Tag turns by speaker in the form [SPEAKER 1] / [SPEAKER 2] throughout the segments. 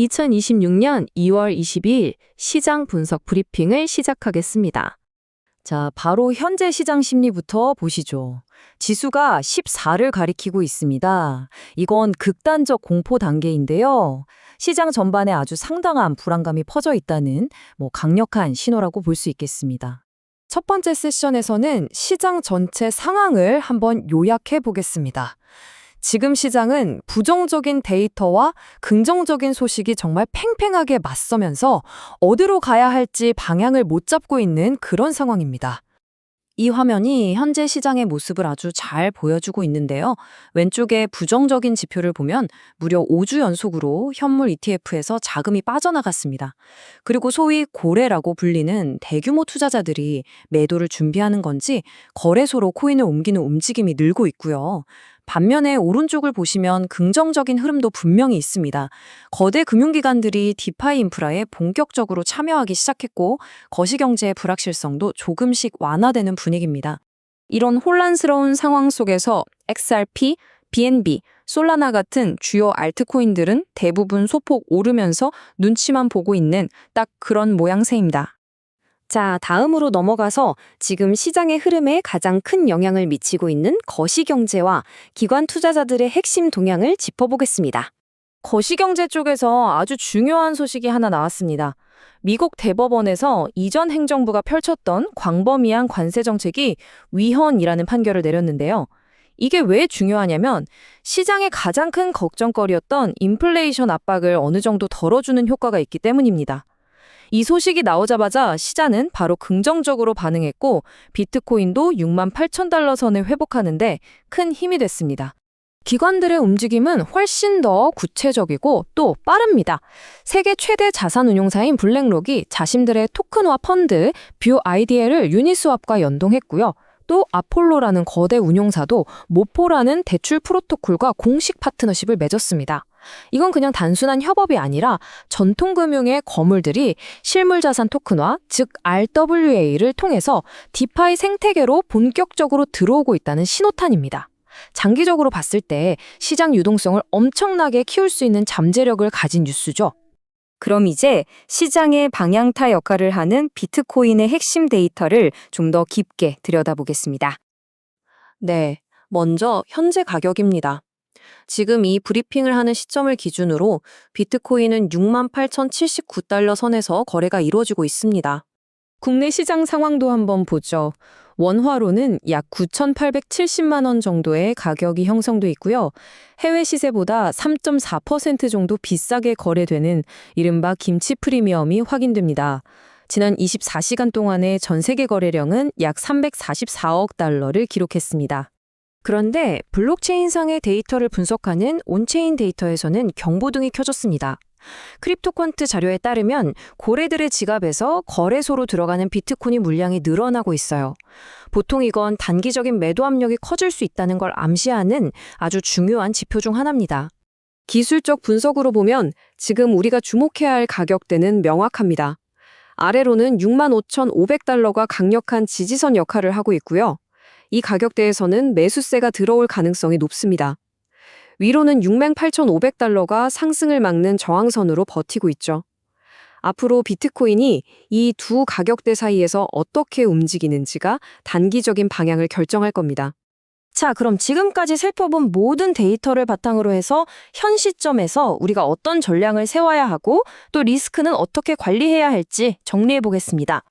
[SPEAKER 1] 2026년 2월 22일 시장 분석 브리핑을 시작하겠습니다.
[SPEAKER 2] 자, 바로 현재 시장 심리부터 보시죠. 지수가 14를 가리키고 있습니다. 이건 극단적 공포 단계인데요. 시장 전반에 아주 상당한 불안감이 퍼져 있다는 강력한 신호라고 볼 수 있겠습니다.
[SPEAKER 3] 첫 번째 세션에서는 시장 전체 상황을 한번 요약해 보겠습니다. 지금 시장은 부정적인 데이터와 긍정적인 소식이 정말 팽팽하게 맞서면서 어디로 가야 할지 방향을 못 잡고 있는 그런 상황입니다.
[SPEAKER 2] 이 화면이 현재 시장의 모습을 아주 잘 보여주고 있는데요. 왼쪽에 부정적인 지표를 보면 무려 5주 연속으로 현물 ETF에서 자금이 빠져나갔습니다. 그리고 소위 고래라고 불리는 대규모 투자자들이 매도를 준비하는 건지 거래소로 코인을 옮기는 움직임이 늘고 있고요. 반면에 오른쪽을 보시면 긍정적인 흐름도 분명히 있습니다. 거대 금융기관들이 디파이 인프라에 본격적으로 참여하기 시작했고 거시경제의 불확실성도 조금씩 완화되는 분위기입니다.
[SPEAKER 1] 이런 혼란스러운 상황 속에서 XRP, BNB, 솔라나 같은 주요 알트코인들은 대부분 소폭 오르면서 눈치만 보고 있는 딱 그런 모양새입니다. 자, 다음으로 넘어가서 지금 시장의 흐름에 가장 큰 영향을 미치고 있는 거시경제와 기관 투자자들의 핵심 동향을 짚어보겠습니다.
[SPEAKER 3] 거시경제 쪽에서 아주 중요한 소식이 하나 나왔습니다. 미국 대법원에서 이전 행정부가 펼쳤던 광범위한 관세 정책이 위헌이라는 판결을 내렸는데요. 이게 왜 중요하냐면 시장의 가장 큰 걱정거리였던 인플레이션 압박을 어느 정도 덜어주는 효과가 있기 때문입니다. 이 소식이 나오자마자 시장은 바로 긍정적으로 반응했고 비트코인도 68,000달러 선을 회복하는데 큰 힘이 됐습니다. 기관들의 움직임은 훨씬 더 구체적이고 또 빠릅니다. 세계 최대 자산운용사인 블랙록이 자신들의 토큰화 펀드 뷰 아이디엘을 유니스왑과 연동했고요. 또 아폴로라는 거대 운용사도 모포라는 대출 프로토콜과 공식 파트너십을 맺었습니다. 이건 그냥 단순한 협업이 아니라 전통금융의 거물들이 실물자산 토큰화, 즉 RWA를 통해서 디파이 생태계로 본격적으로 들어오고 있다는 신호탄입니다. 장기적으로 봤을 때 시장 유동성을 엄청나게 키울 수 있는 잠재력을 가진 뉴스죠.
[SPEAKER 1] 그럼 이제 시장의 방향타 역할을 하는 비트코인의 핵심 데이터를 좀 더 깊게 들여다보겠습니다. 네, 먼저 현재 가격입니다. 지금 이 브리핑을 하는 시점을 기준으로 비트코인은 68,079달러 선에서 거래가 이루어지고 있습니다.
[SPEAKER 3] 국내 시장 상황도 한번 보죠. 원화로는 약 9,870만 원 정도의 가격이 형성돼 있고요. 해외 시세보다 3.4% 정도 비싸게 거래되는 이른바 김치 프리미엄이 확인됩니다. 지난 24시간 동안의 전 세계 거래량은 약 344억 달러를 기록했습니다. 그런데 블록체인상의 데이터를 분석하는 온체인 데이터에서는 경보등이 켜졌습니다. 크립토퀀트 자료에 따르면 고래들의 지갑에서 거래소로 들어가는 비트코인 물량이 늘어나고 있어요. 보통 이건 단기적인 매도 압력이 커질 수 있다는 걸 암시하는 아주 중요한 지표 중 하나입니다. 기술적 분석으로 보면 지금 우리가 주목해야 할 가격대는 명확합니다. 아래로는 65,500달러가 강력한 지지선 역할을 하고 있고요. 이 가격대에서는 매수세가 들어올 가능성이 높습니다. 위로는 68,500달러가 상승을 막는 저항선으로 버티고 있죠. 앞으로 비트코인이 이 두 가격대 사이에서 어떻게 움직이는지가 단기적인 방향을 결정할 겁니다. 자, 그럼 지금까지 살펴본 모든 데이터를 바탕으로 해서 현 시점에서 우리가 어떤 전략을 세워야 하고 또 리스크는 어떻게 관리해야 할지 정리해 보겠습니다.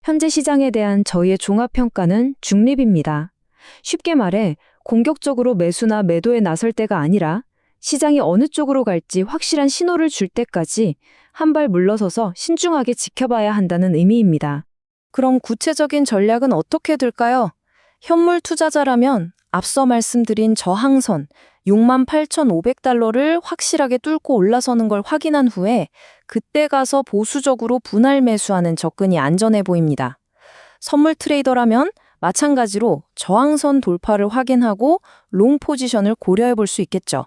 [SPEAKER 3] 현재 시장에 대한 저희의 종합평가는 중립입니다. 쉽게 말해 공격적으로 매수나 매도에 나설 때가 아니라 시장이 어느 쪽으로 갈지 확실한 신호를 줄 때까지 한 발 물러서서 신중하게 지켜봐야 한다는 의미입니다. 그럼 구체적인 전략은 어떻게 될까요? 현물 투자자라면 앞서 말씀드린 저항선 68,500달러를 확실하게 뚫고 올라서는 걸 확인한 후에 그때 가서 보수적으로 분할 매수하는 접근이 안전해 보입니다. 선물 트레이더라면 마찬가지로 저항선 돌파를 확인하고 롱 포지션을 고려해 볼 수 있겠죠.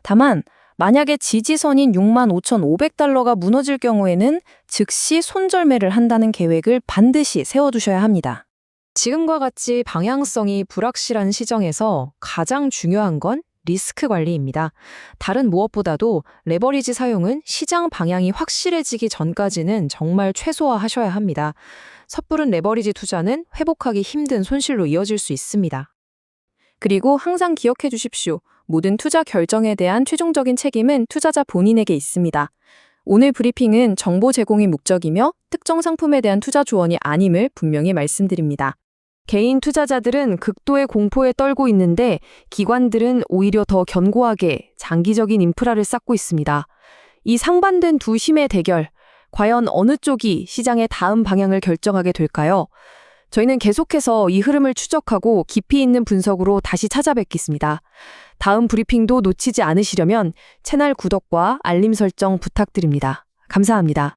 [SPEAKER 3] 다만 만약에 지지선인 65,500달러가 무너질 경우에는 즉시 손절매를 한다는 계획을 반드시 세워두셔야 합니다. 지금과 같이 방향성이 불확실한 시정에서 가장 중요한 건
[SPEAKER 2] 리스크 관리입니다. 다른 무엇보다도 레버리지 사용은 시장 방향이 확실해지기 전까지는 정말 최소화하셔야 합니다. 섣부른 레버리지 투자는 회복하기 힘든 손실로 이어질 수 있습니다.
[SPEAKER 3] 그리고 항상 기억해 주십시오. 모든 투자 결정에 대한 최종적인 책임은 투자자 본인에게 있습니다. 오늘 브리핑은 정보 제공이 목적이며 특정 상품에 대한 투자 조언이 아님을 분명히 말씀드립니다. 개인 투자자들은 극도의 공포에 떨고 있는데 기관들은 오히려 더 견고하게 장기적인 인프라를 쌓고 있습니다. 이 상반된 두 힘의 대결, 과연 어느 쪽이 시장의 다음 방향을 결정하게 될까요? 저희는 계속해서 이 흐름을 추적하고 깊이 있는 분석으로 다시 찾아뵙겠습니다. 다음 브리핑도 놓치지 않으시려면 채널 구독과 알림 설정 부탁드립니다. 감사합니다.